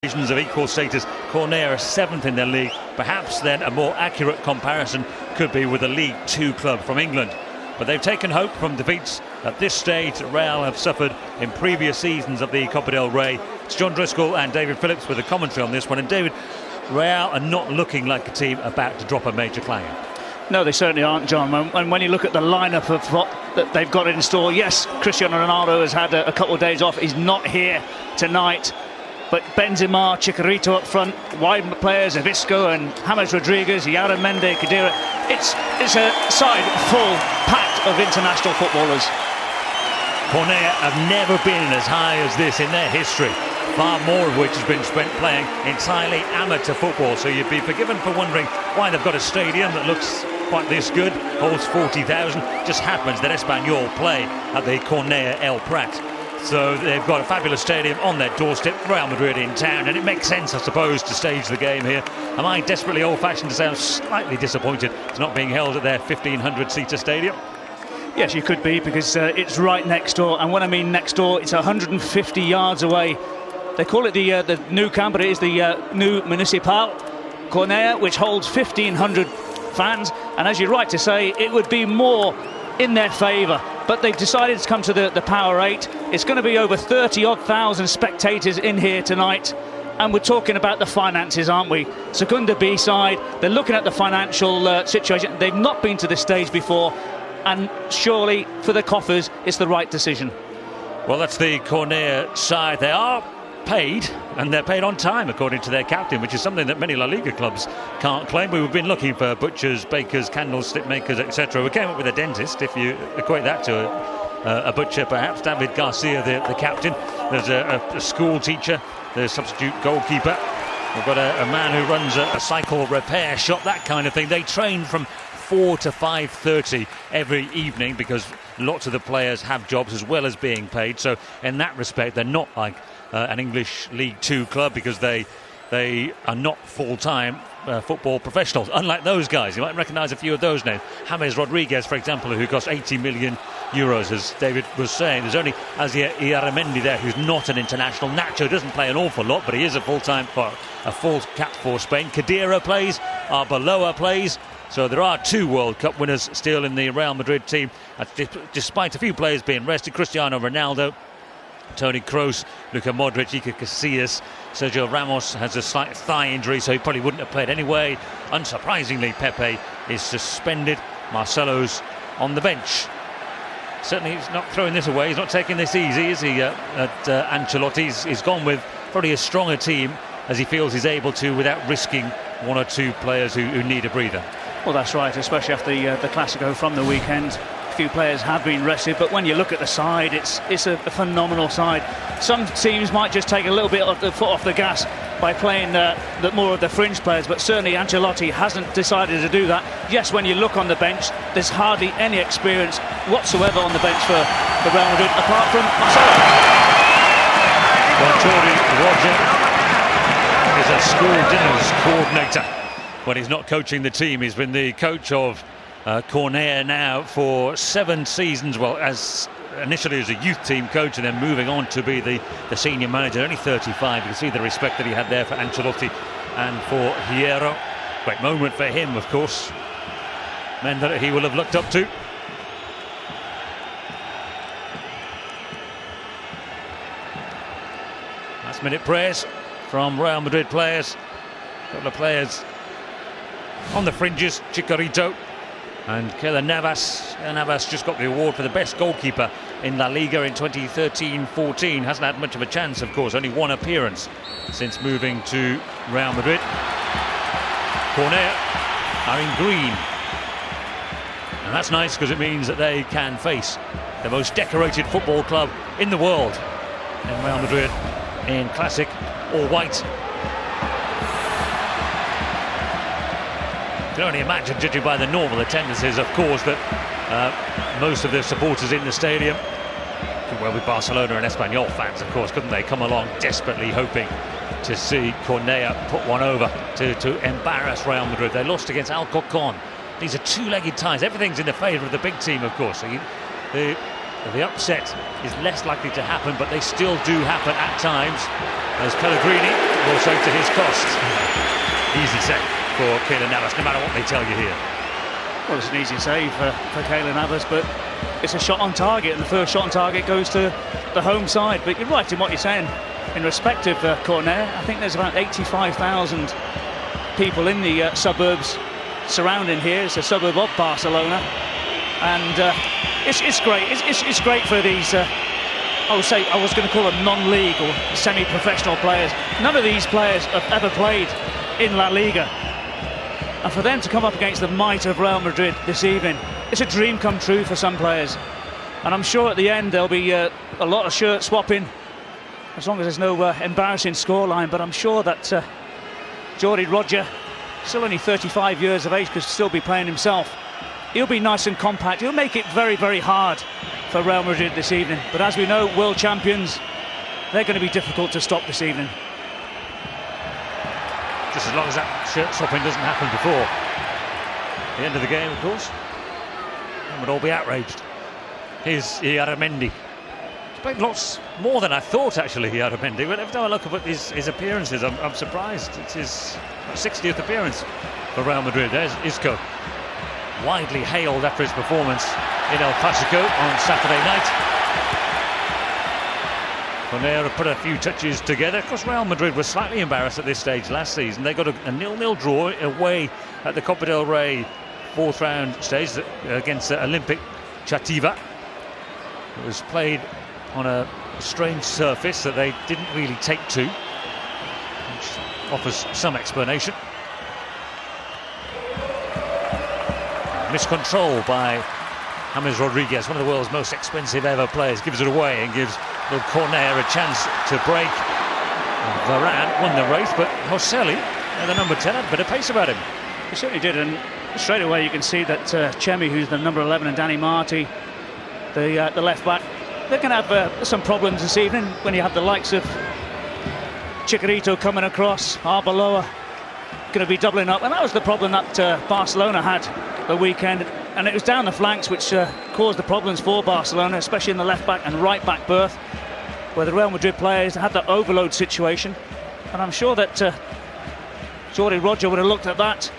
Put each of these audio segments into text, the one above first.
Divisions of equal status. Cornellà are 7th in their league. Perhaps then a more accurate comparison could be with a League Two club from England. But they've taken hope from defeats at this stage that Real have suffered in previous seasons of the Copa del Rey. It's John Driscoll and David Phillips with a commentary on this one. And David, Real are not looking like a team about to drop a major clanger. No, they certainly aren't, John. And when you look at the lineup of what that they've got in store, yes, Cristiano Ronaldo has had a couple of days off. He's not here tonight. But Benzema, Chicharito up front, wide players, Isco and James Rodriguez, Yaremende, Khedira. It's a side full packed of international footballers. Cornellà have never been as high as this in their history, far more of which has been spent playing entirely amateur football. So you'd be forgiven for wondering why they've got a stadium that looks quite this good, holds 40,000. Just happens that Espanyol play at the Cornellà El Prat. So they've got a fabulous stadium on their doorstep, Real Madrid in town, and it makes sense, I suppose, to stage the game here. Am I desperately old-fashioned to say I'm slightly disappointed it's not being held at their 1,500-seater stadium? Yes, you could be, because it's right next door. And when I mean next door, it's 150 yards away. They call it the new camp, but it is the new Municipal Cornellà, which holds 1,500 fans. And as you're right to say, it would be more in their favour. But they've decided to come to the Power 8. It's going to be over 30-odd thousand spectators in here tonight. And we're talking about the finances, aren't we? Secunda B side, they're looking at the financial situation. They've not been to this stage before. And surely, for the coffers, it's the right decision. Well, that's the Cornellà side. They are paid, and they're paid on time, according to their captain, which is something that many La Liga clubs can't claim. We've been looking for butchers, bakers, candlestick makers, etc. We came up with a dentist, if you equate that to a butcher, perhaps. David Garcia, the captain. There's a school teacher, the substitute goalkeeper. We've got a man who runs a cycle repair shop, that kind of thing. They train from 4 to 5:30 every evening because lots of the players have jobs as well as being paid. So in that respect, they're not like an English League Two club, because they are not full-time football professionals, unlike those guys. You might recognise a few of those names. James Rodriguez, for example, who cost 80 million euros, as David was saying. There's only Yaremende there, who's not an international. Nacho doesn't play an awful lot, but he is a full cap for Spain. Khedira plays, Arbeloa plays. So there are 2 World Cup winners still in the Real Madrid team, despite a few players being rested. Cristiano Ronaldo, Toni Kroos, Luka Modric, Iker Casillas. Sergio Ramos has a slight thigh injury, so he probably wouldn't have played anyway. Unsurprisingly, Pepe is suspended. Marcelo's on the bench. Certainly he's not throwing this away. He's not taking this easy, is he, at Ancelotti? He's gone with probably as strong a team as he feels he's able to, without risking 1 or 2 players who need a breather. Well, that's right, especially after the Clásico from the weekend. A few players have been rested, but when you look at the side, it's a phenomenal side. Some teams might just take a little bit of the foot off the gas by playing more of the fringe players, but certainly Ancelotti hasn't decided to do that. Yes, when you look on the bench, there's hardly any experience whatsoever on the bench for Real Madrid, apart from Marcelo. Well, Jordi Roger is a school dinners coordinator. When he's not coaching the team, he's been the coach of Cornellà now for 7 seasons. Well, as initially as a youth team coach, and then moving on to be the senior manager. Only 35. You can see the respect that he had there for Ancelotti and for Hierro. Great moment for him, of course. Men that he will have looked up to. Last minute prayers from Real Madrid players. A couple of players on the fringes, Chicharito and Keylor Navas. Navas just got the award for the best goalkeeper in La Liga in 2013-14. Hasn't had much of a chance, of course, only 1 appearance since moving to Real Madrid. Cornellà are in green, and that's nice because it means that they can face the most decorated football club in the world in Real Madrid in classic all-white. You can only imagine, judging by the normal attendances, of course, that most of the supporters in the stadium could well be Barcelona and Espanyol fans, of course, couldn't they? Come along desperately hoping to see Cornellà put one over to embarrass Real Madrid. They lost against Alcorcón. These are 2-legged ties. Everything's in the favour of the big team, of course. So the upset is less likely to happen, but they still do happen at times, as Pellegrini also to his cost. Easy save for Keylor Navas, no matter what they tell you here. Well, it's an easy save for Keylor Navas, but it's a shot on target, and the first shot on target goes to the home side. But you're right in what you're saying. In respect of Cornellà, I think there's about 85,000 people in the suburbs surrounding here. It's a suburb of Barcelona, and it's great. It's great for these. I was going to call them non-league or semi-professional players. None of these players have ever played in La Liga, and for them to come up against the might of Real Madrid this evening, it's a dream come true for some players. And I'm sure at the end there'll be a lot of shirt swapping, as long as there's no embarrassing scoreline. But I'm sure that Jordi Roger, still only 35 years of age, could still be playing himself. He'll be nice and compact. He'll make it very, very hard for Real Madrid this evening. But as we know, world champions, they're going to be difficult to stop this evening. Just as long as that shirt swapping doesn't happen before the end of the game, of course, we would all be outraged. Here's Iaramendi. He's played lots more than I thought, actually, Iaramendi. But every time I look at his appearances, I'm surprised. It's his 60th appearance for Real Madrid. There's Isco, widely hailed after his performance in El Clasico on Saturday night. Cornellà put a few touches together. Of course, Real Madrid were slightly embarrassed at this stage last season. They got a 0-0 draw away at the Copa del Rey fourth round stage against Olympic Chativa. It was played on a strange surface that they didn't really take to, which offers some explanation. Miscontrol by James Rodriguez, one of the world's most expensive ever players, gives it away and gives Cornellà a chance to break. Varane won the race, but Joseli, the number 10, had a bit of pace about him. He certainly did, and straight away you can see that Chemi, who's the number 11, and Danny Marti, the left back, they're going to have some problems this evening when you have the likes of Chicharito coming across, Arbeloa going to be doubling up, and that was the problem that Barcelona had the weekend, and it was down the flanks which caused the problems for Barcelona, especially in the left back and right back berth, where the Real Madrid players had that overload situation. And I'm sure that Jordi Roger would have looked at that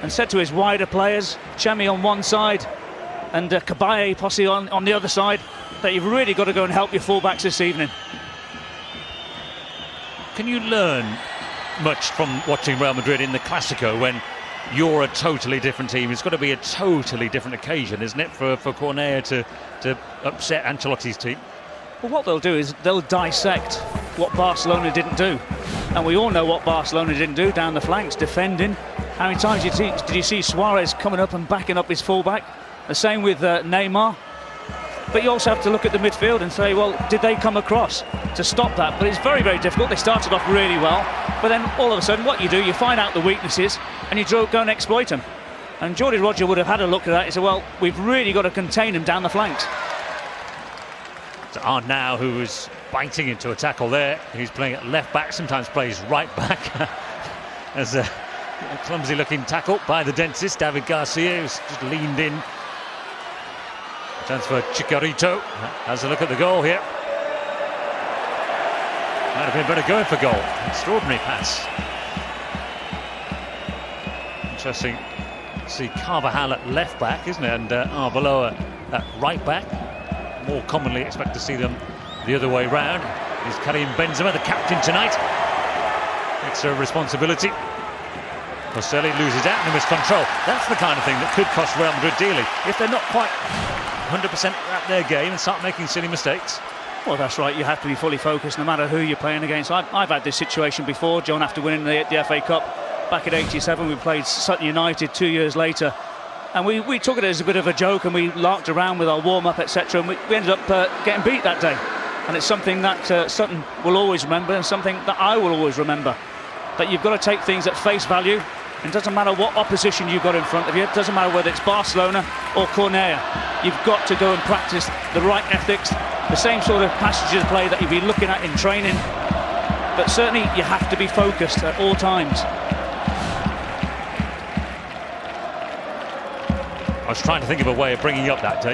and said to his wider players, Chemi on one side and Cabaye possibly on the other side, that you've really got to go and help your fullbacks this evening. Can you learn much from watching Real Madrid in the Clasico when you're a totally different team? It's got to be a totally different occasion, isn't it, for Cornellà to upset Ancelotti's team? Well, what they'll do is they'll dissect what Barcelona didn't do, and we all know what Barcelona didn't do down the flanks, defending. How many times did you see Suarez coming up and backing up his fullback? The same with Neymar. But you also have to look at the midfield and say, well, did they come across to stop that? But it's very, very difficult. They started off really well, but then all of a sudden what you do, you find out the weaknesses and you go and exploit them. And Jordi Roger would have had a look at that. He said, well, we've really got to contain him down the flanks. It's Arnau who was biting into a tackle there. He's playing at left back, sometimes plays right back. As a clumsy looking tackle by the dentist, David Garcia, who's just leaned in. Chance for Chicharito. Has a look at the goal here. Might have been better going for goal. Extraordinary pass. Interesting to see Carvajal at left back, isn't it? And Arbeloa at right back. More commonly expect to see them the other way round. Is Karim Benzema, the captain tonight. Extra responsibility. Joseli loses out and miscontrol. That's the kind of thing that could cost Real Madrid dearly if they're not quite 100% at their game and start making silly mistakes. Well, that's right. You have to be fully focused no matter who you're playing against. I've had this situation before, John, after winning the FA Cup back in '87. We played Sutton United 2 years later, and we took it as a bit of a joke and we larked around with our warm-up, etc. And we ended up getting beat that day. And it's something that Sutton will always remember, and something that I will always remember. That you've got to take things at face value. It doesn't matter what opposition you've got in front of you. It doesn't matter whether it's Barcelona or Cornellà. You've got to go and practice the right ethics, the same sort of passages of play that you'll be looking at in training. But certainly you have to be focused at all times. I was trying to think of a way of bringing you up that day.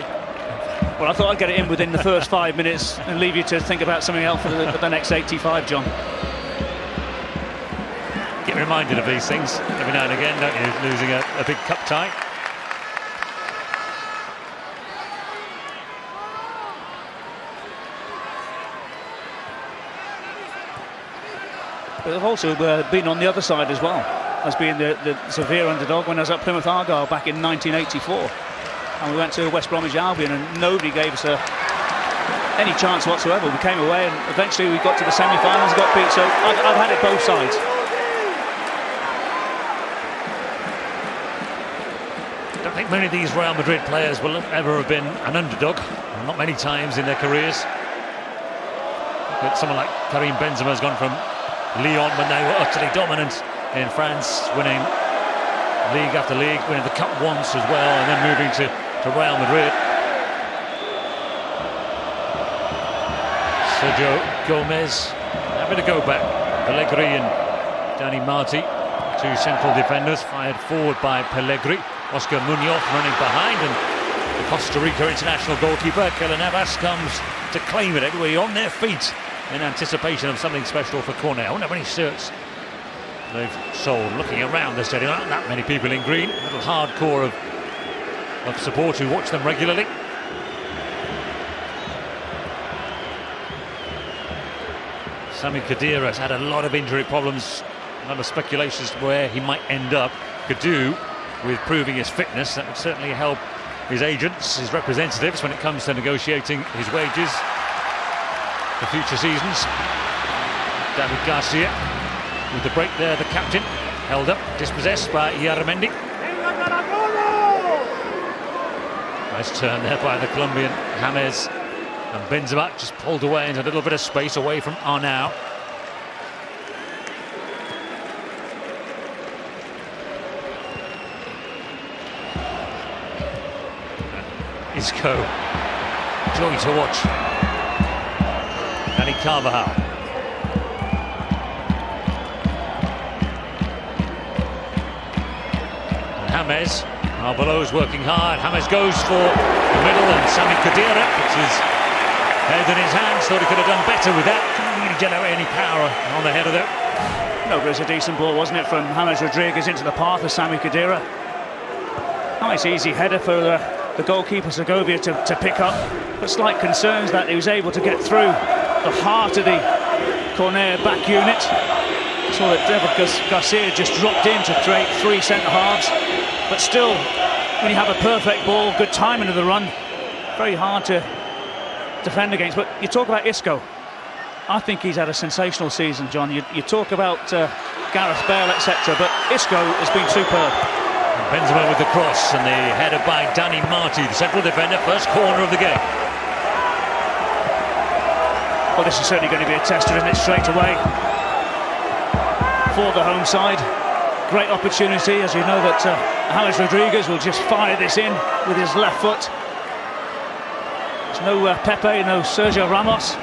Well, I thought I'd get it in within the first 5 minutes and leave you to think about something else for the next 85, John. reminded of these things every now and again, don't you? Losing a big cup tie. But they've also been on the other side as well, as being the severe underdog when I was at Plymouth Argyle back in 1984. And we went to West Bromwich Albion and nobody gave us any chance whatsoever. We came away and eventually we got to the semi-finals and got beat. So I've had it both sides. I don't think many of these Real Madrid players will ever have been an underdog. Not many times in their careers. But someone like Karim Benzema has gone from Lyon when they were utterly dominant in France, winning league after league, winning the cup once as well, and then moving to Real Madrid. Sergio Gomez having to go back. Pellegrini and Dani Marti, two central defenders, fired forward by Pellegrini. Oscar Munoz running behind, and the Costa Rica international goalkeeper Keylor Navas comes to claim it. Everybody on their feet in anticipation of something special for Cornellà. I wonder how many shirts they've sold. Looking around the stadium, not that many people in green. A little hardcore of supporters who watch them regularly. Sami Khedira has had a lot of injury problems. A lot of speculations where he might end up. Could do with proving his fitness. That would certainly help his agents, his representatives, when it comes to negotiating his wages for future seasons. David Garcia with the break there, the captain held up, dispossessed by Yaramendi. Nice turn there by the Colombian James, and Benzema just pulled away into a little bit of space away from Arnau. Isco, joy to watch. Dani Carvajal. And James, Arbeloa's working hard. James goes for the middle, and Sami Khedira puts his head in his hands. Thought he could have done better with that. Couldn't really generate any power on the head of it. No, but it was a decent ball, wasn't it, from James Rodriguez into the path of Sami Khedira. Nice easy header for the goalkeeper Segovia to pick up, but slight concerns that he was able to get through the heart of the Cornellà back unit. Saw that David Garcia just dropped in to create three centre-halves, but still, when you have a perfect ball, good timing of the run, very hard to defend against. But you talk about Isco, I think he's had a sensational season, John. You talk about Gareth Bale, etc., but Isco has been superb. Benzema with the cross, and the header by Dani Marti, the central defender, first corner of the game. Well, this is certainly going to be a tester, isn't it, straight away for the home side. Great opportunity, as you know, that James Rodriguez will just fire this in with his left foot. There's no Pepe, no Sergio Ramos.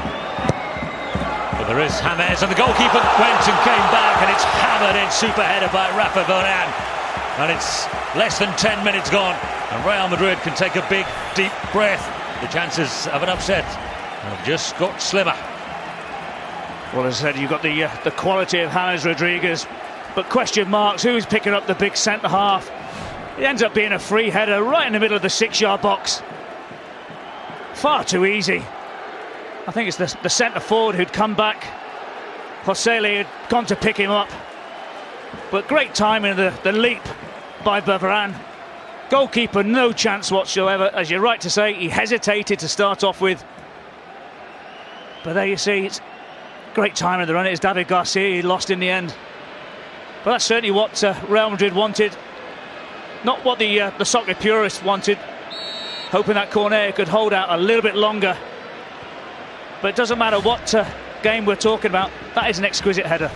But there is James, and the goalkeeper went and came back, and it's hammered in, super header by Rafa Varane. And it's less than 10 minutes gone, and Real Madrid can take a big, deep breath. The chances of an upset have just got slimmer. Well, as I said, you've got the quality of James Rodriguez, but question marks, who's picking up the big centre-half? It ends up being a free header right in the middle of the 6-yard box. Far too easy. I think it's the centre-forward who'd come back. Josele had gone to pick him up. But great timing of the leap by Varane. Goalkeeper, no chance whatsoever. As you're right to say, he hesitated to start off with. But there you see, it's great timing of the run. It is David Garcia, he lost in the end. But that's certainly what Real Madrid wanted. Not what the soccer purists wanted. Hoping that Cornellà could hold out a little bit longer. But it doesn't matter what game we're talking about. That is an exquisite header.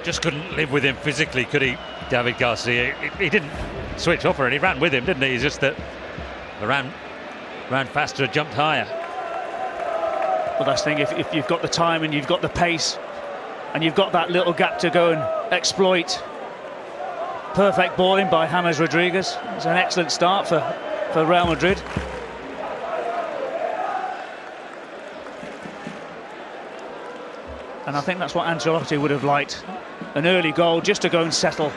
Just couldn't live with him physically, could he, David Garcia? He didn't switch off, and he ran with him, didn't he? He's just that ran faster, jumped higher. Well, that's the thing, if you've got the time and you've got the pace and you've got that little gap to go and exploit. Perfect balling by James Rodriguez. It's an excellent start for Real Madrid. And I think that's what Ancelotti would have liked. An early goal just to go and settle.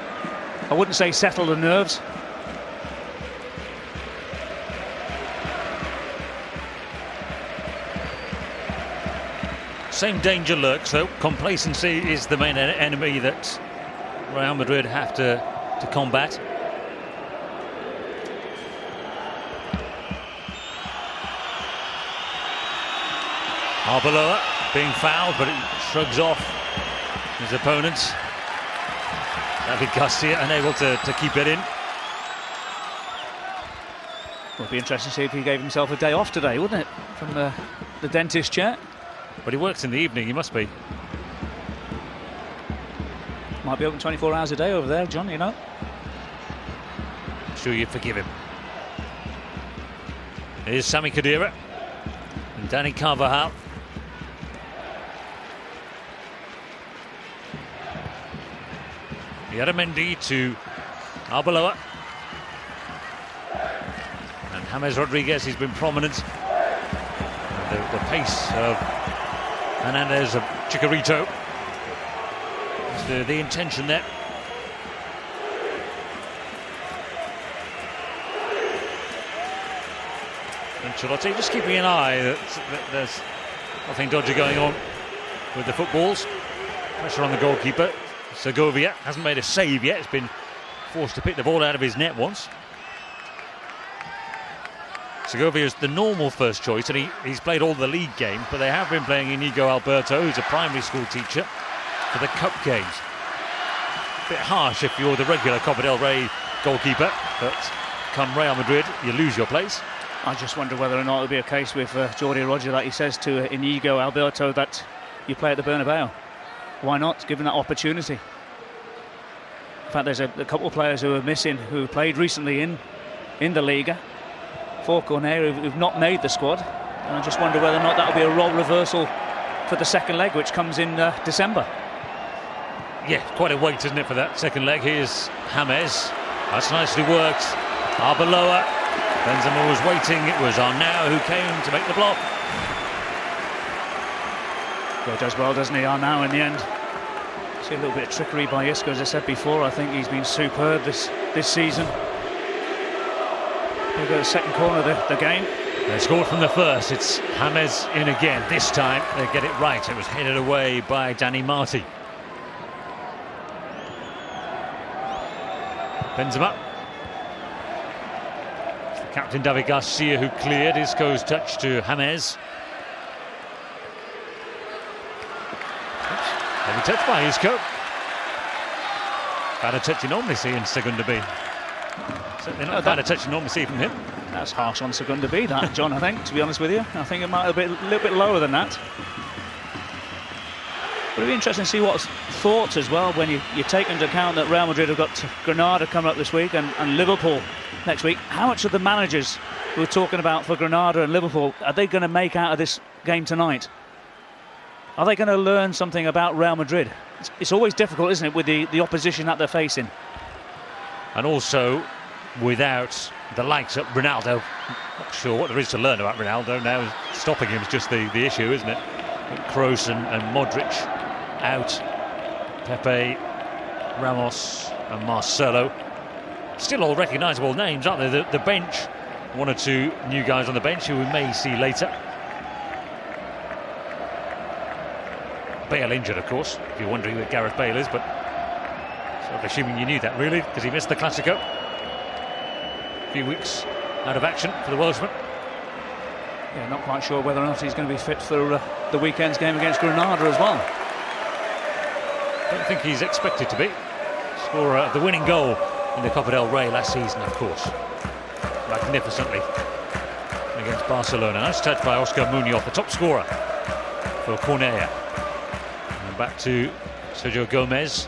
I wouldn't say settle the nerves. Same danger lurks, though. Complacency is the main enemy that Real Madrid have to combat. Arbeloa being fouled, but it shrugs off his opponents. David Garcia unable to keep it in. Would be interesting to see if he gave himself a day off today, wouldn't it? From the dentist chair. But he works in the evening, he must be. Might be open 24 hours a day over there, John, you know. I'm sure you'd forgive him. Here's Sami Khedira and Danny Carvajal. Mendy to Arbeloa. And James Rodriguez, he's been prominent. And the pace of Hernandez, of Chicharito. The intention there. Ancelotti just keeping an eye that there's nothing dodgy going on with the footballs. Pressure on the goalkeeper. Segovia hasn't made a save yet. He's been forced to pick the ball out of his net once. Segovia is the normal first choice, and he's played all the league games, but they have been playing Inigo Alberto, who's a primary school teacher, for the cup games. A bit harsh if you're the regular Copa del Rey goalkeeper, but come Real Madrid, you lose your place. I just wonder whether or not it'll be a case with Jordi Roger that he says to Inigo Alberto that you play at the Bernabeu. Why not, given that opportunity? In fact, there's a couple of players who are missing who played recently in the Liga for Cornellà who've not made the squad. And I just wonder whether or not that'll be a role reversal for the second leg, which comes in December. Yeah, quite a wait, isn't it, for that second leg? Here's James. That's nicely worked. Arbeloa. Benzema was waiting. It was Arnau who came to make the block. Well, does well, doesn't he, Arnau, in the end. See a little bit of trickery by Isco, as I said before. I think he's been superb this season. We'll go to the second corner of the game. They scored from the first. It's James in again. This time they get it right. It was headed away by Danny Marti. Benzema. It's the captain David Garcia who cleared. Isco's touch to James. Heavy touch by Isco. Bad a touch you normally see in Segunda B. Certainly not bad a touch you normally see from him. That's harsh on Segunda B, that, John, I think, to be honest with you. I think it might have been a little bit lower than that. But it'll be interesting to see what's thoughts as well when you take into account that Real Madrid have got Granada coming up this week and Liverpool next week. How much of the managers who are talking about for Granada and Liverpool are they going to make out of this game tonight? Are they going to learn something about Real Madrid? It's always difficult, isn't it, with the opposition that they're facing. And also, without the likes of Ronaldo, not sure what there is to learn about Ronaldo now. Stopping him is just the issue, isn't it? Kroos and Modric out. Pepe, Ramos and Marcelo. Still all recognisable names, aren't they? The bench, one or two new guys on the bench who we may see later. Bale injured, of course, if you're wondering where Gareth Bale is, but sort of assuming you knew that, really, because he missed the Clásico. A few weeks out of action for the Welshman. Yeah, not quite sure whether or not he's going to be fit for the weekend's game against Granada as well. Don't think he's expected to be. Scorer of the winning goal in the Copa del Rey last season, of course. Magnificently against Barcelona. Nice touch by Oscar Munoz, the top scorer for Cornellà. And back to Sergio Gomez.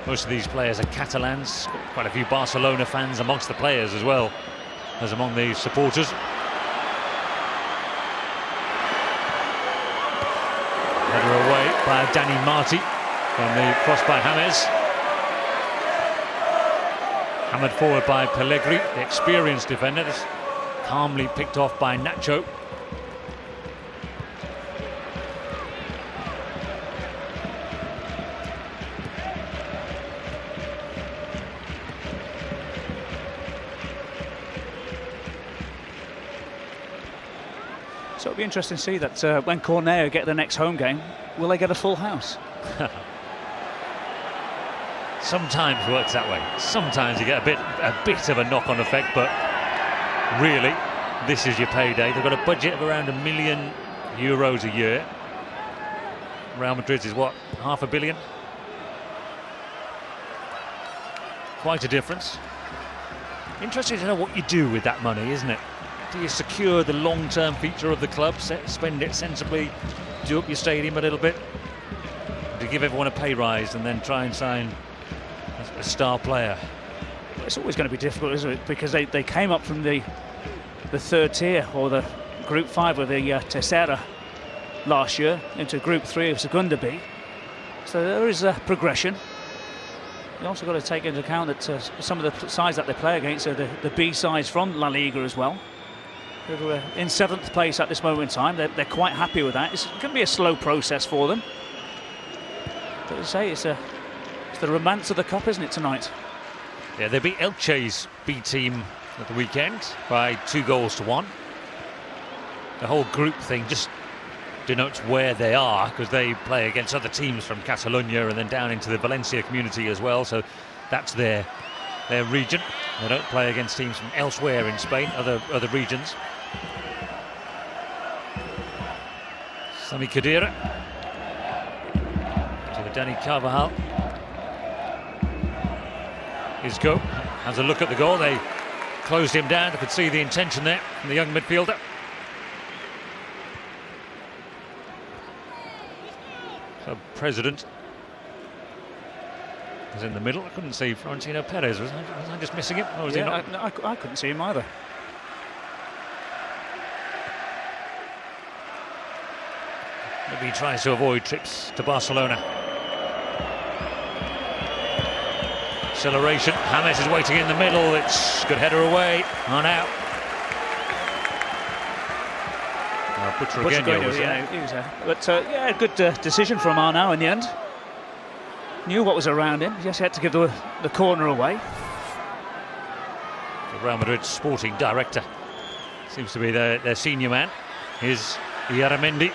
Most of these players are Catalans. Quite a few Barcelona fans amongst the players as well as among the supporters. Header away by Danny Marti from the cross by James. Hammered forward by Pellegrini, the experienced defender. This calmly picked off by Nacho. So it'll be interesting to see that when Cornellà get the next home game, will they get a full house? Sometimes works that way. Sometimes you get a bit of a knock-on effect, but really, this is your payday. They've got a budget of around €1 million a year. Real Madrid's is what, £500 million? Quite a difference. Interesting to know what you do with that money, isn't it? Do you secure the long-term future of the club, spend it sensibly, do up your stadium a little bit? Do you give everyone a pay rise and then try and sign a star player? It's always going to be difficult, isn't it? Because they came up from the third tier, or the Group 5 of the Tercera last year, into Group 3 of Segunda B. So there is a progression. You also got to take into account that some of the sides that they play against are the B sides from La Liga as well. They're in 7th place at this moment in time. They're quite happy with that. It's going to be a slow process for them. But as I say, it's the romance of the Cup, isn't it, tonight? Yeah, they beat Elche's B team at the weekend by 2-1. The whole group thing just denotes where they are, because they play against other teams from Catalonia and then down into the Valencia community as well, so that's their region. They don't play against teams from elsewhere in Spain, other regions. Sami Khedira to Dani Carvajal. Isco has a look at the goal. They closed him down. They could see the intention there from the young midfielder. So President is in the middle. I couldn't see Florentino Perez. Was I just missing him? Or was he not? I couldn't see him either. Maybe he tries to avoid trips to Barcelona. Acceleration. James is waiting in the middle. It's good header away. On out. Butragueño was there. He was there. But yeah, good decision from Arnau in the end. Knew what was around him. He just had to give the corner away. The Real Madrid sporting director seems to be their senior man. Is Iaramendi.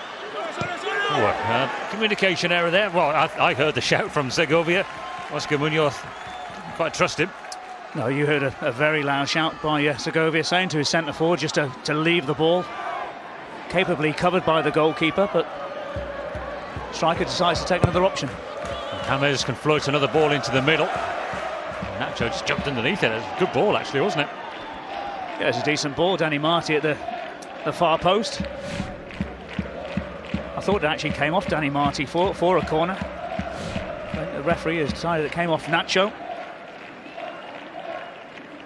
Communication error there. Well, I heard the shout from Segovia. Oscar Munoz, quite trust him. No, you heard a very loud shout by Segovia saying to his centre forward just to leave the ball. Capably covered by the goalkeeper, but striker decides to take another option. James can float another ball into the middle. Nacho just jumped underneath it. It was a good ball, actually, wasn't it? Yeah, it's a decent ball. Danny Marti at the far post. I thought it actually came off Danny Marti for a corner. The referee has decided it came off Nacho.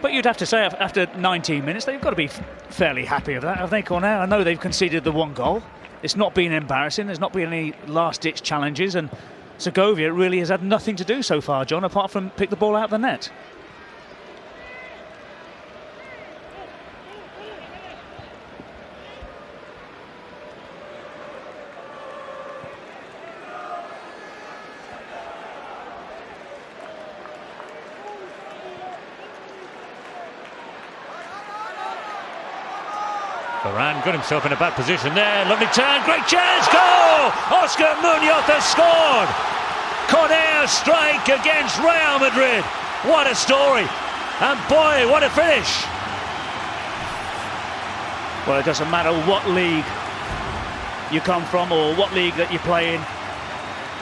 But you'd have to say, after 19 minutes, they've got to be fairly happy with that, have they, Cornellà? I know they've conceded the one goal. It's not been embarrassing. There's not been any last-ditch challenges, and Segovia really has had nothing to do so far, John, apart from pick the ball out of the net. Varane got himself in a bad position there. Lovely turn, great chance, goal! Oscar Munoz has scored! Cornellà strike against Real Madrid. What a story! And boy, what a finish! Well, it doesn't matter what league you come from or what league that you play in.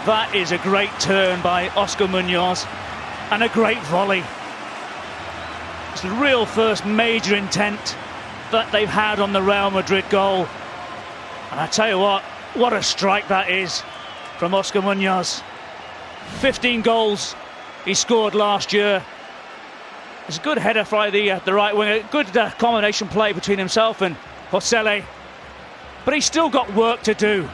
That is a great turn by Oscar Munoz and a great volley. It's the real first major intent that they've had on the Real Madrid goal. And I tell you what a strike that is from Oscar Munoz. 15 goals he scored last year. It's a good header by the right winger. Good combination play between himself and Josele. But he's still got work to do.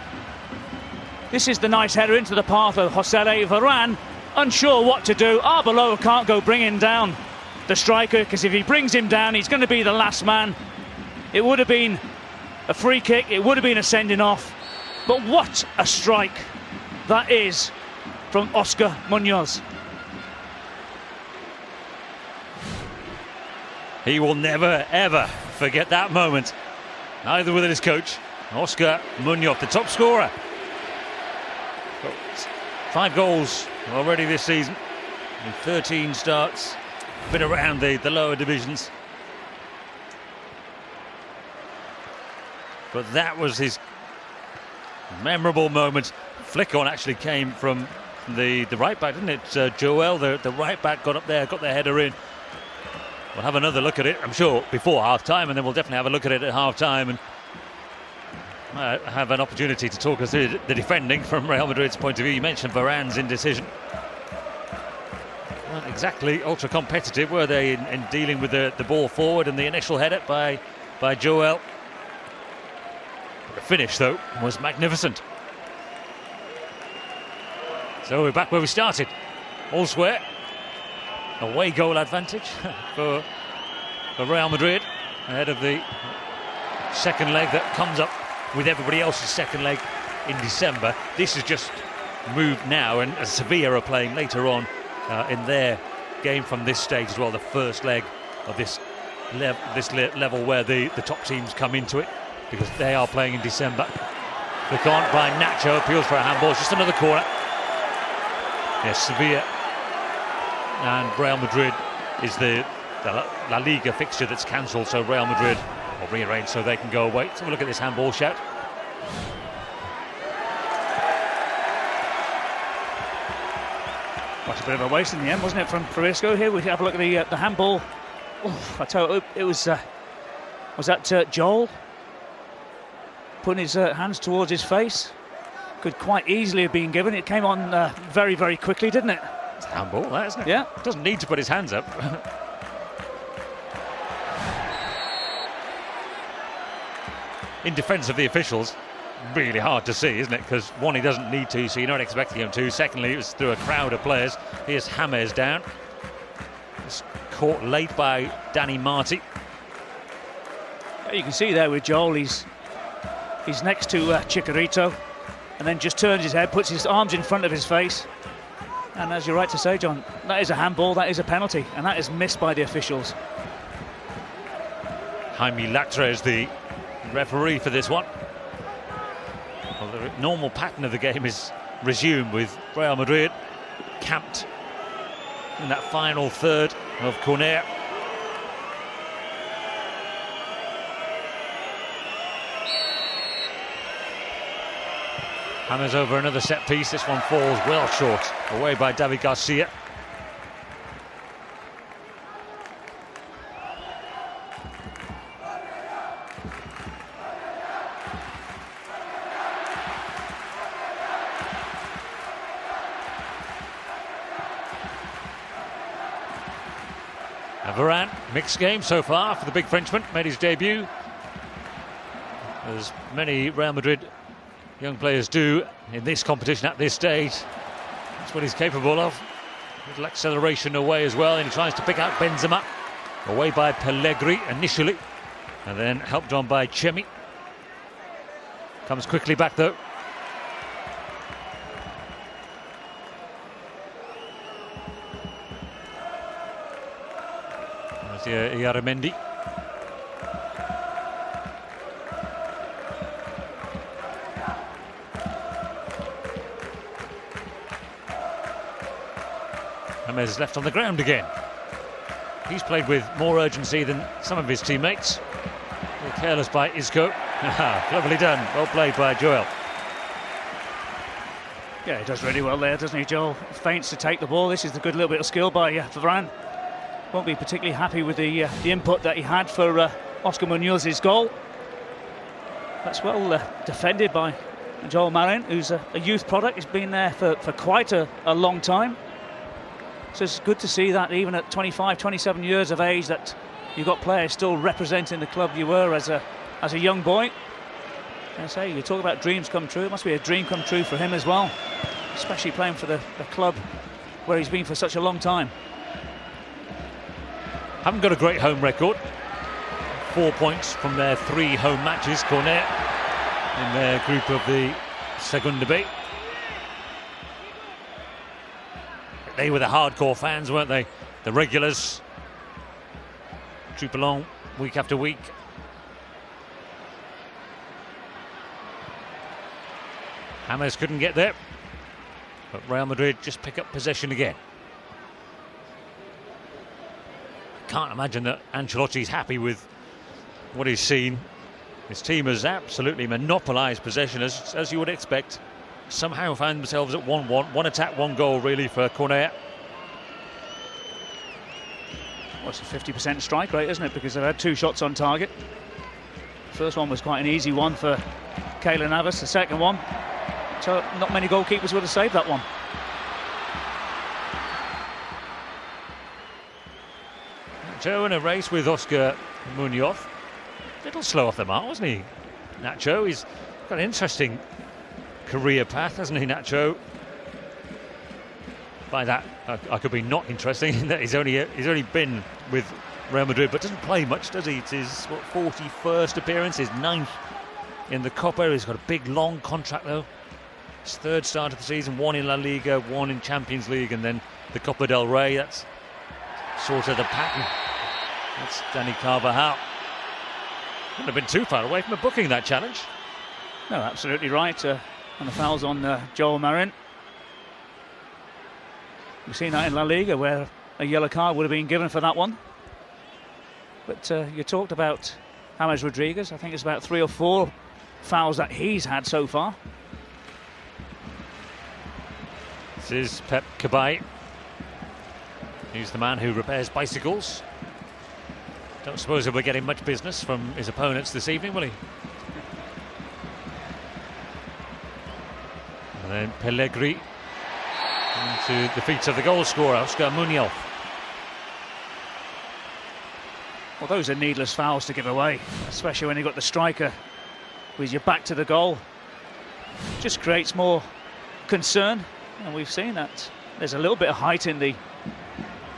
This is the nice header into the path of Josele. Varane, unsure what to do. Arbeloa can't go bringing down the striker, because if he brings him down, he's going to be the last man. It would have been a free kick, it would have been a sending off. But what a strike that is from Oscar Munoz. He will never, ever forget that moment. Neither will his coach. Oscar Munoz, the top scorer. Got 5 goals already this season in 13 starts. Been around the lower divisions. But that was his memorable moment. Flick on actually came from the right back, didn't it? Joel, the right back, got up there, got the header in. We'll have another look at it, I'm sure, before half-time, and then we'll definitely have a look at it at half-time and have an opportunity to talk us through the defending from Real Madrid's point of view. You mentioned Varane's indecision. Not exactly ultra-competitive, were they, in dealing with the ball forward and the initial header by Joel. The finish, though, was magnificent. So we're back where we started. All square. Away goal advantage for Real Madrid ahead of the second leg that comes up with everybody else's second leg in December. This is just moved now, and Sevilla are playing later on in their game from this stage as well, the first leg of this level where the top teams come into it, because they are playing in December. Look on by Nacho, appeals for a handball. It's just another corner. Yes, Sevilla and Real Madrid is the La Liga fixture that's cancelled, so Real Madrid will rearrange so they can go away. Let's have a look at this handball shout. What a bit of a waste in the end, wasn't it, from Frisco here? We have a look at the handball. I tell you, it was that Joel putting his hands towards his face? Could quite easily have been given. It came on very, very quickly, didn't it? It's a handball, that, isn't it? Yeah. Doesn't need to put his hands up. In defence of the officials, really hard to see, isn't it? Because one, he doesn't need to, so you're not expecting him to. Secondly, it was through a crowd of players. Here's James down. It's caught late by Danny Marty. You can see there with Joel, he's next to Chicharito, and then just turns his head, puts his arms in front of his face. And as you're right to say, John, that is a handball, that is a penalty, and that is missed by the officials. Jaime Latra is the referee for this one. Well, the normal pattern of the game is resumed with Real Madrid camped in that final third of Cornellà. Hammers over another set piece. This one falls well short, away by David Garcia. Varane, mixed game so far for the big Frenchman, made his debut. As many Real Madrid young players do in this competition at this stage. That's what he's capable of. A little acceleration away as well, and he tries to pick out Benzema. Away by Pellegrini initially, and then helped on by Chemi. Comes quickly back though. Yaramendi. James left on the ground again. He's played with more urgency than some of his teammates. A little careless by Isco. Cleverly done. Well played by Joel. Yeah, he does really well there, doesn't he, Joel? Feints to take the ball. This is a good little bit of skill by Varane. Won't be particularly happy with the input that he had for Oscar Munoz's goal. That's well defended by Joel Marin, who's a youth product. He's been there for quite a long time. So it's good to see that even at 25, 27 years of age, that you've got players still representing the club you were as a young boy. I say, you talk about dreams come true. It must be a dream come true for him as well, especially playing for the club where he's been for such a long time. Haven't got a great home record. 4 points from their 3 home matches, Cornellà, in their group of the Segunda B. They were the hardcore fans, weren't they? The regulars. Troop along week after week. James couldn't get there, but Real Madrid just pick up possession again. Can't imagine that Ancelotti's happy with what he's seen. His team has absolutely monopolised possession, as you would expect. Somehow found themselves at 1-1. One attack, one goal really for Cornellà. Well, it's a 50% strike rate, isn't it? Because they've had 2 shots on target. The first one was quite an easy one for Keylor Navas. The second one, so not many goalkeepers would have saved that one. Nacho in a race with Oscar Munoz. A little slow off the mark, wasn't he, Nacho? He's got an interesting career path, hasn't he, Nacho? By that, I could be not interesting in that he's only been with Real Madrid, but doesn't play much, does he? It's his 41st appearance, his 9th in the Copa. He's got a big, long contract though. His 3rd start of the season, 1 in La Liga, 1 in Champions League, and then the Copa del Rey. That's sort of the pattern. That's Dani Carvajal. Wouldn't have been too far away from booking that challenge. No, absolutely right. And the foul's on Joel Marin. We've seen that in La Liga where a yellow card would have been given for that one. But you talked about James Rodriguez. I think it's about 3 or 4 fouls that he's had so far. This is Pep Cabay. He's the man who repairs bicycles. Don't suppose he'll be getting much business from his opponents this evening, will he? And then Pellegrini into the feet of the goal scorer, Oscar Munoz. Well, those are needless fouls to give away, especially when you've got the striker with your back to the goal. Just creates more concern, and we've seen that. There's a little bit of height in the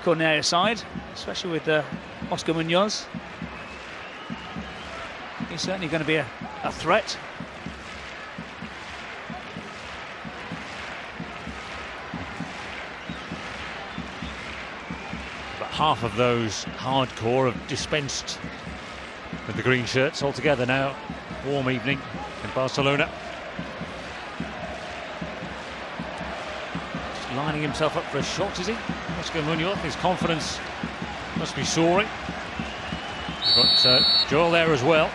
Cornellà side, especially with Oscar Munoz. He's certainly going to be a threat. But half of those hardcore have dispensed with the green shirts altogether now. Warm evening in Barcelona. Just lining himself up for a shot, is he? Oscar Munoz, his confidence must be soaring. He's got Joel there as well.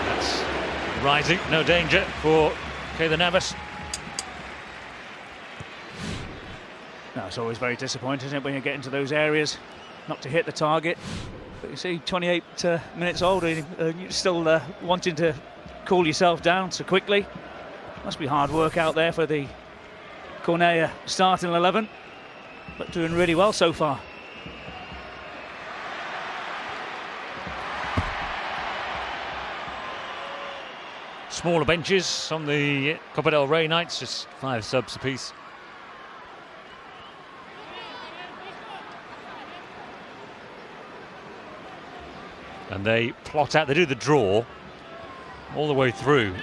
That's rising, no danger for Keylor Navas. No, it's always very disappointing, isn't it, when you get into those areas, not to hit the target. But you see, 28 minutes old, you're still wanting to cool yourself down so quickly. Must be hard work out there for the Cornellà starting 11, but doing really well so far. Smaller benches on the Copa del Rey nights, just 5 subs apiece. And they plot out, they do the draw all the way through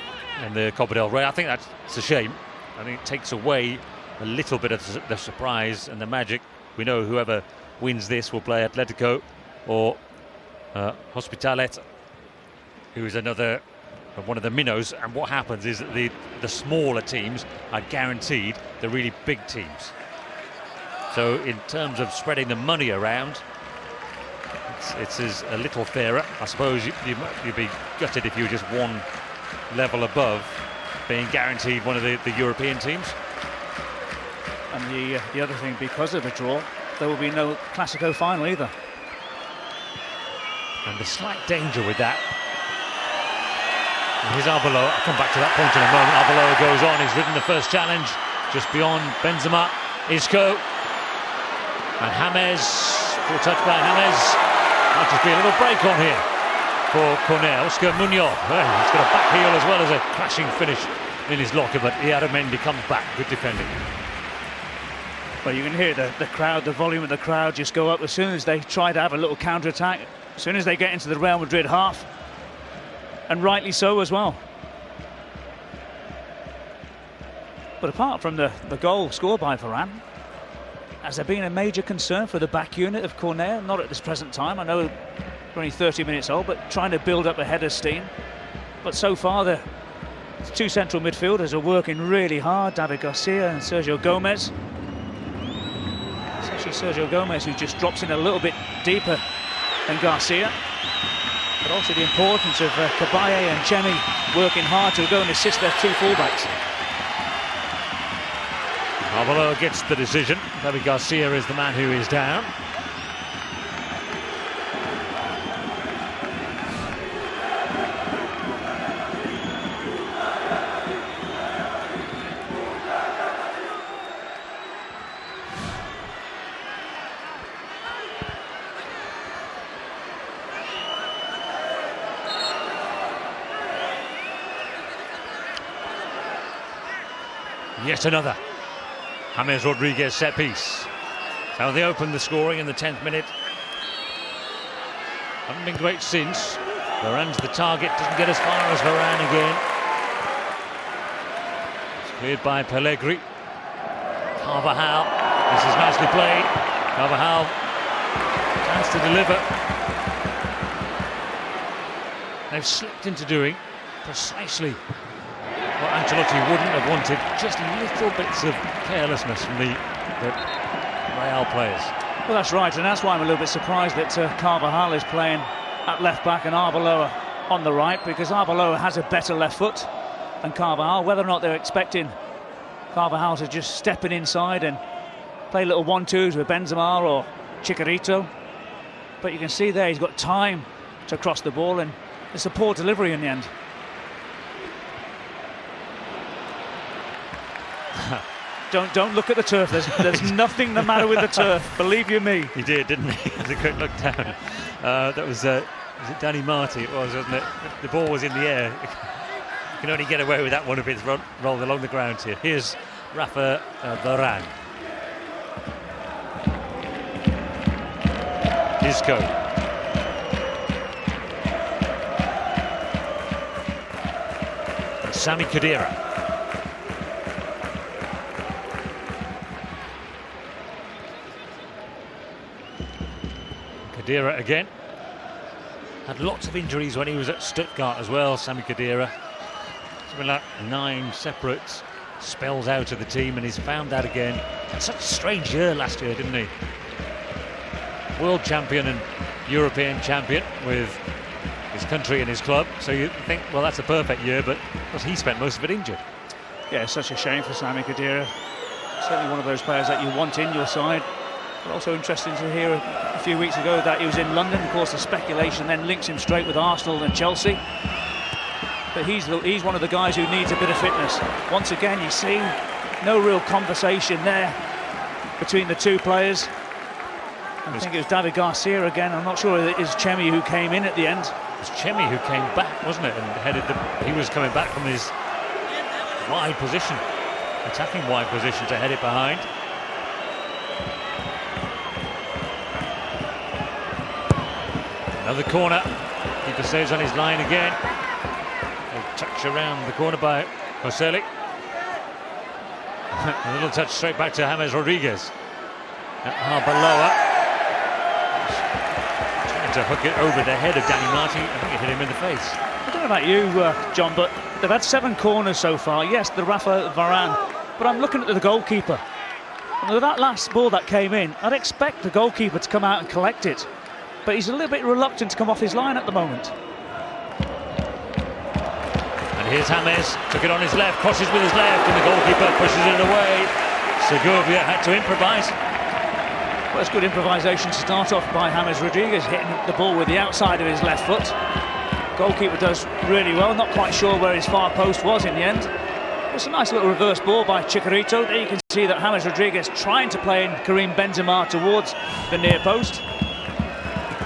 in the Copa del Rey. I think that's a shame. I think it takes away a little bit of the surprise and the magic. We know whoever wins this will play Atletico or Hospitalet, who is another one of the minnows. And what happens is that the smaller teams are guaranteed the really big teams. So in terms of spreading the money around, it's a little fairer. I suppose you'd be gutted if you were just one level above being guaranteed one of the European teams. And the other thing, because of the draw, there will be no Clasico final either. And the slight danger with that. And here's Arbeloa. I'll come back to that point in a moment. Arbeloa goes on. He's ridden the first challenge just beyond Benzema. Isco. And James. Full touch by James. Might just be a little break on here for Cornellà. Oscar Munoz. Well, he's got a back heel as well as a crashing finish in his locker, but Iaramendi comes back. Good defending. Well, you can hear the crowd, the volume of the crowd just go up as soon as they try to have a little counter-attack, as soon as they get into the Real Madrid half. And rightly so as well. But apart from the goal scored by Varane, has there been a major concern for the back unit of Cornellà? Not at this present time. I know we're only 30 minutes old, but trying to build up a head of steam. But so far, the two central midfielders are working really hard, David Garcia and Sergio Gomez. It's actually Sergio Gomez who just drops in a little bit deeper than Garcia. But also the importance of Cabaye and Chemi working hard to go and assist their two fullbacks. Arbeloa gets the decision. David Garcia is the man who is down. Yet another James Rodriguez set piece. How they opened the scoring in the 10th minute. Haven't been great since. Varane's the target, doesn't get as far as Varane again. It's cleared by Pellegrini. Carvajal, this is nicely played. Carvajal, chance to deliver. They've slipped into doing precisely what Ancelotti wouldn't have wanted, just little bits of carelessness from the Real players. Well, that's right, and that's why I'm a little bit surprised that Carvajal is playing at left back and Arbeloa on the right, because Arbeloa has a better left foot than Carvajal. Whether or not they're expecting Carvajal to just step in inside and play little 1-2s with Benzema or Chicharito, but you can see there he's got time to cross the ball, and it's a poor delivery in the end. Don't look at the turf. There's nothing the matter with the turf. Believe you me. He did, didn't he? As a quick look down. That was it Danny Marty? It was, wasn't it? The ball was in the air. You can only get away with that one if it's rolled along the ground here. Here's Rafa Varane. Isco. And Sami Khedira. Khedira again. Had lots of injuries when he was at Stuttgart as well, Sami Khedira. Something like 9 separate spells out of the team, and he's found that again. Had such a strange year last year, didn't he? World champion and European champion with his country and his club. So you think, well, that's a perfect year, but because he spent most of it injured. Yeah, it's such a shame for Sami Khedira. Certainly one of those players that you want in your side. But also interesting to hear a few weeks ago that he was in London. Of course, the speculation then links him straight with Arsenal and Chelsea. But he's one of the guys who needs a bit of fitness. Once again, you see no real conversation there between the two players. I think it was David Garcia again. I'm not sure it is Chemi who came in at the end. It was Chemi who came back, wasn't it? And headed he was coming back from his wide position, attacking wide position to head it behind. Another corner. Keeper saves on his line again. A touch around the corner by Joseli. A little touch straight back to James Rodriguez. Arbeloa trying to hook it over the head of Danny Marty. I think it hit him in the face. I don't know about you, John, but they've had 7 corners so far. Yes, the Rafa Varane, but I'm looking at the goalkeeper. And with that last ball that came in, I'd expect the goalkeeper to come out and collect it. But he's a little bit reluctant to come off his line at the moment. And here's James, took it on his left, crosses with his left, and the goalkeeper pushes it away. Segovia had to improvise. Well, it's good improvisation to start off by James Rodriguez, hitting the ball with the outside of his left foot. Goalkeeper does really well, not quite sure where his far post was in the end. It's a nice little reverse ball by Chicharito. There you can see that James Rodriguez trying to play in Karim Benzema towards the near post.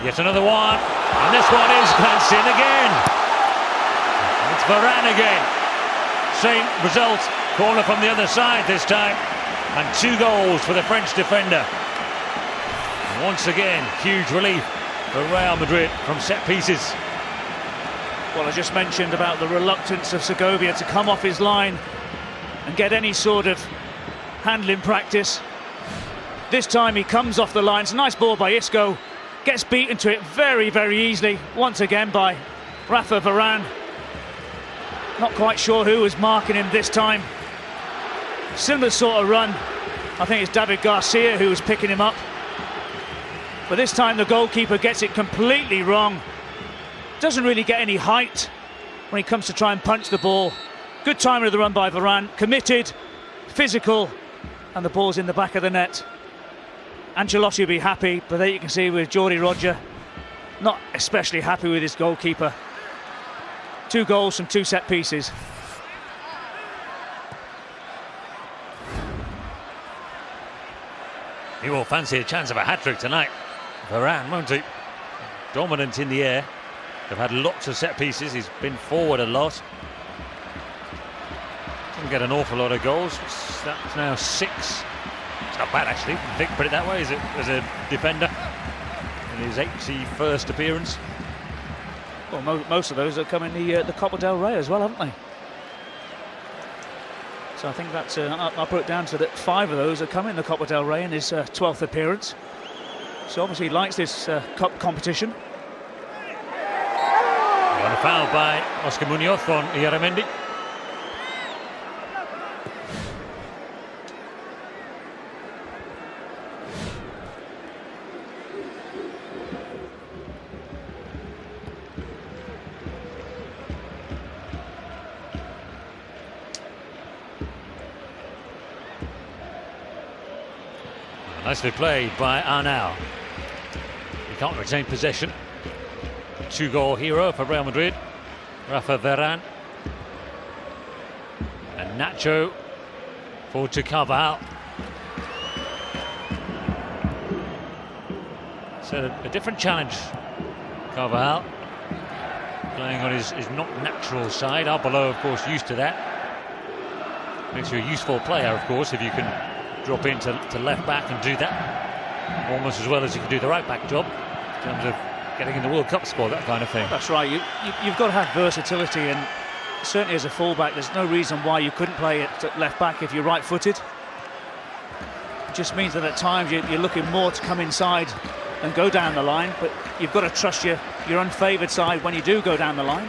Yet another one, and this one is glanced in again. It's Varane again. Same result, corner from the other side this time, and 2 goals for the French defender. And once again, huge relief for Real Madrid from set pieces. Well, I just mentioned about the reluctance of Segovia to come off his line and get any sort of handling practice. This time he comes off the line. It's a nice ball by Isco. Gets beaten to it very, very easily, once again by Rafa Varane. Not quite sure who was marking him this time. Similar sort of run. I think it's David Garcia who was picking him up. But this time the goalkeeper gets it completely wrong. Doesn't really get any height when he comes to try and punch the ball. Good timing of the run by Varane. Committed, physical, and the ball's in the back of the net. Ancelotti will be happy, but there you can see with Jordi Roger, not especially happy with his goalkeeper. 2 goals from 2 set pieces. He will fancy a chance of a hat-trick tonight. Varane, won't he? Dominant in the air. They've had lots of set pieces. He's been forward a lot. Didn't get an awful lot of goals. That's now 6. It's not bad, actually. I think put it that way as a defender in his 81st appearance. Well, most of those have come in the Copa del Rey as well, haven't they? So I think that's I'll put it down to that 5 of those have come in the Copa del Rey in his 12th appearance. So obviously he likes this cup competition. And a foul by Oscar Munoz on Ieramendi. Nicely played by Arnau. He can't retain possession. 2-goal hero for Real Madrid, Rafa Varane. And Nacho forward to Carvajal. So a different challenge. Carvajal playing on his not natural side. Arbeloa, of course, used to that. Makes you a useful player, of course, if you can drop into left back and do that almost as well as you can do the right back job in terms of getting in the World Cup squad, that kind of thing. That's right. You've got to have versatility, and certainly as a fullback there's no reason why you couldn't play at left back if you're right-footed. It just means that at times you're looking more to come inside and go down the line, but you've got to trust your unfavoured side when you do go down the line.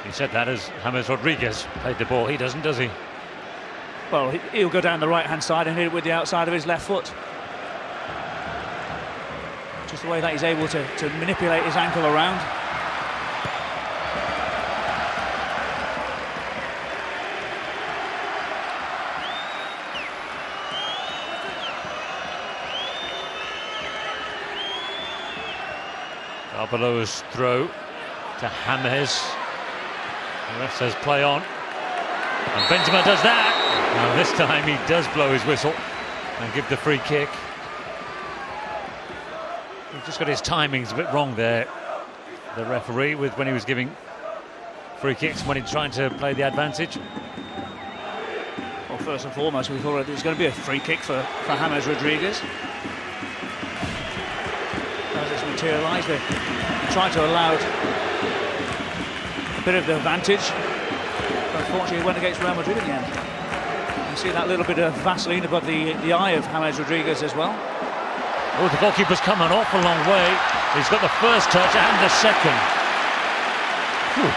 He said that as James Rodriguez played the ball. He doesn't, does he? Well, he'll go down the right-hand side and hit it with the outside of his left foot. Just the way that he's able to manipulate his ankle around. Arbeloa's throw to James. The ref says play on. And Benzema does that. Now this time he does blow his whistle and give the free kick. He's just got his timings a bit wrong there, the referee, with when he was giving free kicks when he's trying to play the advantage. Well, first and foremost, we thought it was going to be a free kick for James Rodriguez. As it's materialised, they tried to allow a bit of the advantage. Unfortunately, it went against Real Madrid in the end. You see that little bit of Vaseline above the eye of James Rodriguez as well. Oh, the goalkeeper's come an awful long way. He's got the first touch and the second. Whew.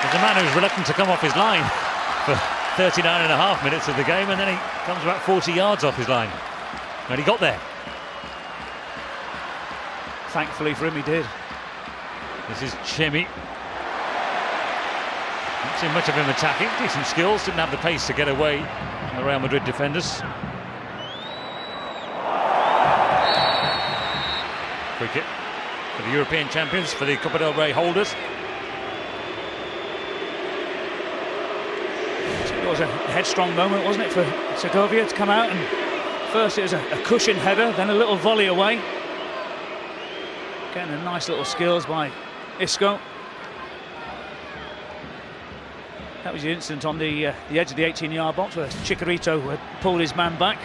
There's a man who's reluctant to come off his line for 39.5 minutes of the game, and then he comes about 40 yards off his line. And he got there. Thankfully for him, he did. This is Chemi. Not seen much of him attacking. Decent skills, didn't have the pace to get away from the Real Madrid defenders. Free kick for the European champions, for the Copa del Rey holders. It was a headstrong moment, wasn't it, for Segovia to come out, and first it was a cushion header, then a little volley away. Getting a nice little skills by Isco. That was the incident on the edge of the 18-yard box where Chicharito had pulled his man back.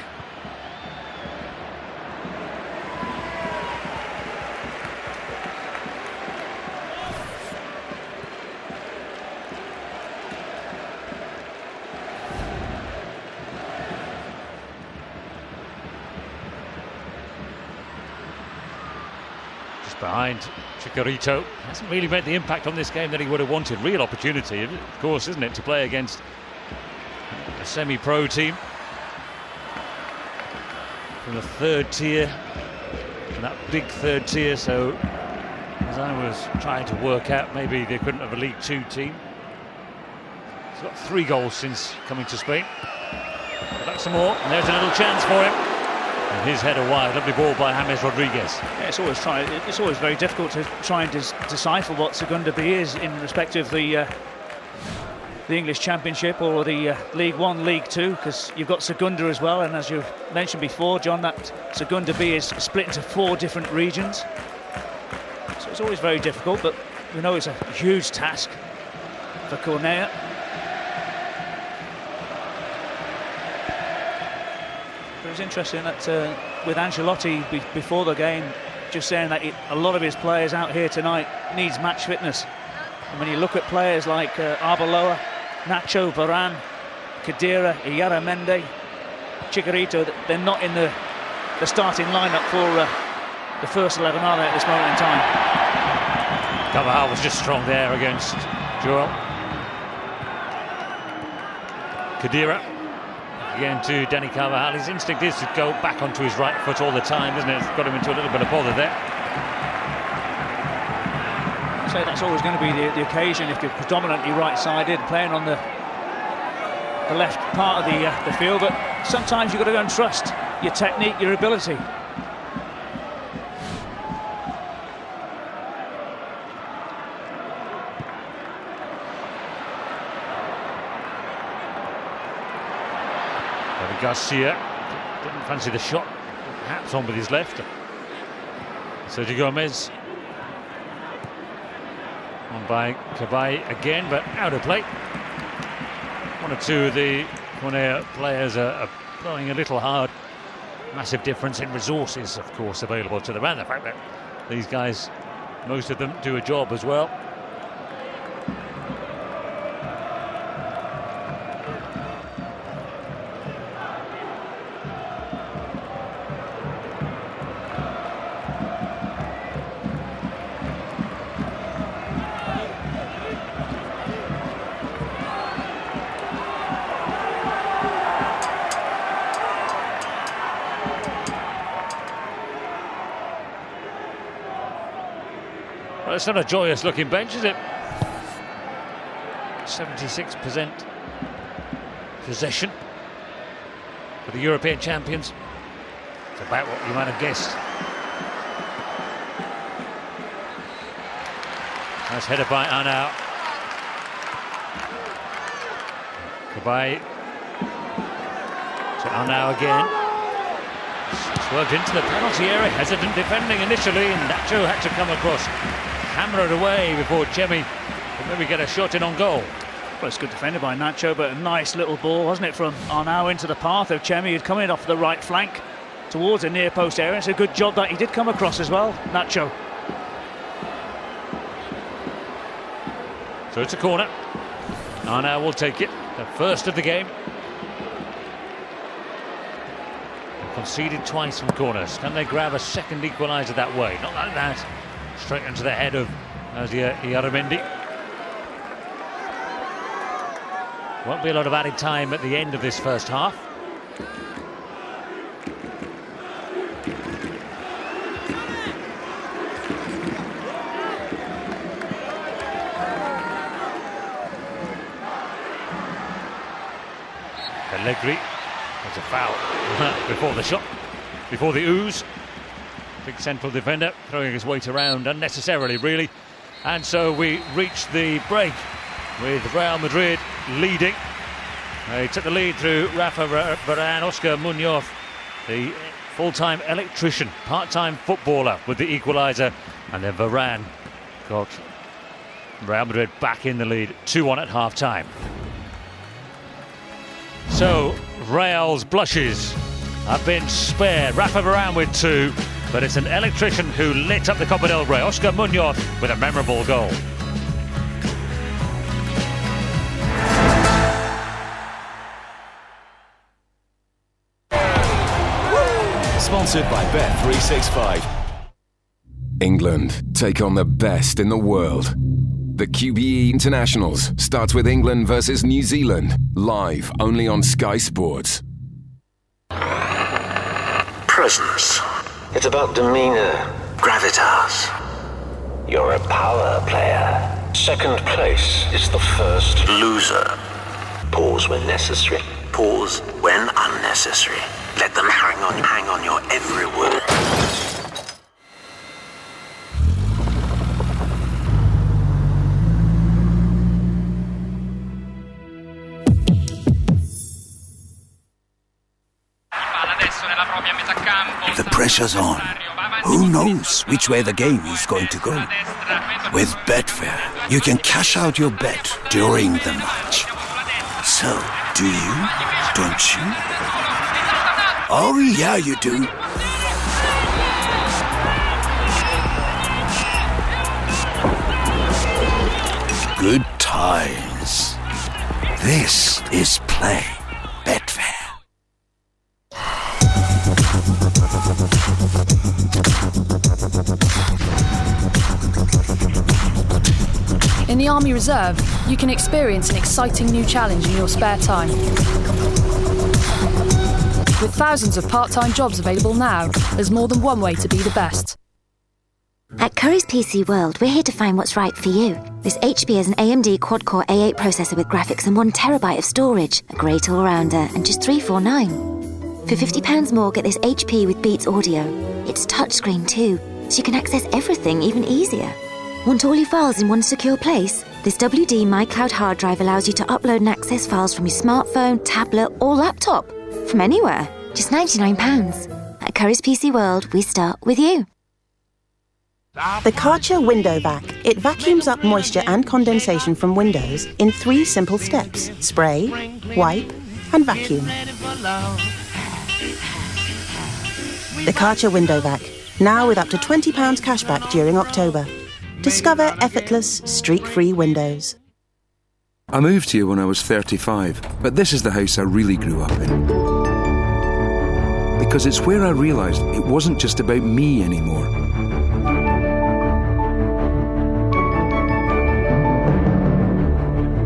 behind Chicharito. Hasn't really made the impact on this game that he would have wanted. Real opportunity, of course, isn't it, to play against a semi-pro team from the third tier, and that big third tier. So as I was trying to work out, maybe the equivalent of a League Two team. He's got 3 goals since coming to Spain. Back some more, and there's a little chance for him. And his header wide, lovely ball by James Rodriguez. Yeah, it's always very difficult to try and decipher what Segunda B is in respect of the English Championship or the League One, League Two, because you've got Segunda as well, and as you mentioned before, John, that Segunda B is split into 4 different regions. So it's always very difficult, but we know it's a huge task for Cornellà. It was interesting that with Ancelotti before the game, just saying that a lot of his players out here tonight needs match fitness. And when you look at players like Arbeloa, Nacho, Varane, Khedira, Iyaramendi, Chicharito, they're not in the starting lineup for the first 11, are they, at this moment in time? Carvajal was just strong there against Joel. Khedira. Again to Danny Carvajal. His instinct is to go back onto his right foot all the time, isn't it? It's got him into a little bit of bother there. So that's always going to be the occasion if you're predominantly right-sided, playing on the left part of the field. But sometimes you've got to go and trust your technique, your ability. Garcia didn't fancy the shot, perhaps on with his left. Sergio Gomez on by Cabaye again, but out of play. 1 or 2 of the Cornellà players are throwing a little hard. Massive difference in resources, of course, available to them, and the fact that these guys, most of them, do a job as well. Well, it's not a joyous looking bench, is it? 76% possession for the European champions. It's about what you might have guessed. Nice header by Arnau. Cabaye to Arnau again. Swerved into the penalty area, hesitant defending initially, and Nacho had to come across, hammer it away before Chemi could maybe get a shot in on goal. Well, it's good defended by Nacho, but a nice little ball, wasn't it, from Arnau into the path of Chemi, who'd come in off the right flank towards the near post area. It's a good job that he did come across as well, Nacho. So it's a corner. Arnau will take it, the first of the game. Conceded twice from corners. Can they grab a second equaliser that way? Not like that. Straight into the head of Iyaramendi. Won't be a lot of added time at the end of this first half. Allegri. There's a foul before the shot, before the ooze. Big central defender throwing his weight around unnecessarily, really. And so we reach the break with Real Madrid leading. They took the lead through Rafa Varane, Oscar Munoz, the full-time electrician, part-time footballer, with the equaliser. And then Varane got Real Madrid back in the lead, 2-1 at half-time. So Real's blushes have been spared. Rafa Varane with 2, but it's an electrician who lit up the Copa del Rey, Oscar Munoz, with a memorable goal. Sponsored by Bet365. England take on the best in the world. The QBE Internationals starts with England versus New Zealand, live only on Sky Sports. Presence. It's about demeanor, gravitas. You're a power player. Second place is the first loser. Pause when necessary. Pause when unnecessary. Let them hang on your every word. The pressure's on. Who knows which way the game is going to go? With Betfair, you can cash out your bet during the match. So, do you? Don't you? Oh, yeah, you do. Good times. This is Play Betfair. In the Army Reserve, you can experience an exciting new challenge in your spare time. With thousands of part-time jobs available now, there's more than one way to be the best. At Curry's PC World, we're here to find what's right for you. This HP has an AMD quad-core A8 processor with graphics and 1 terabyte of storage. A great all-rounder, and just $349. For £50 more, get this HP with Beats Audio. It's touchscreen too, so you can access everything even easier. Want all your files in one secure place? This WD MyCloud hard drive allows you to upload and access files from your smartphone, tablet or laptop. From anywhere. Just £99. At Curry's PC World, we start with you. The Karcher Window Vac. It vacuums up moisture and condensation from windows in 3 simple steps. Spray, wipe and vacuum. The Karcher Window Vac. Now with up to £20 cashback during October. Discover effortless, streak-free windows. I moved here when I was 35, but this is the house I really grew up in. Because it's where I realised it wasn't just about me anymore.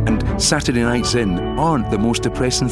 And Saturday nights in aren't the most depressing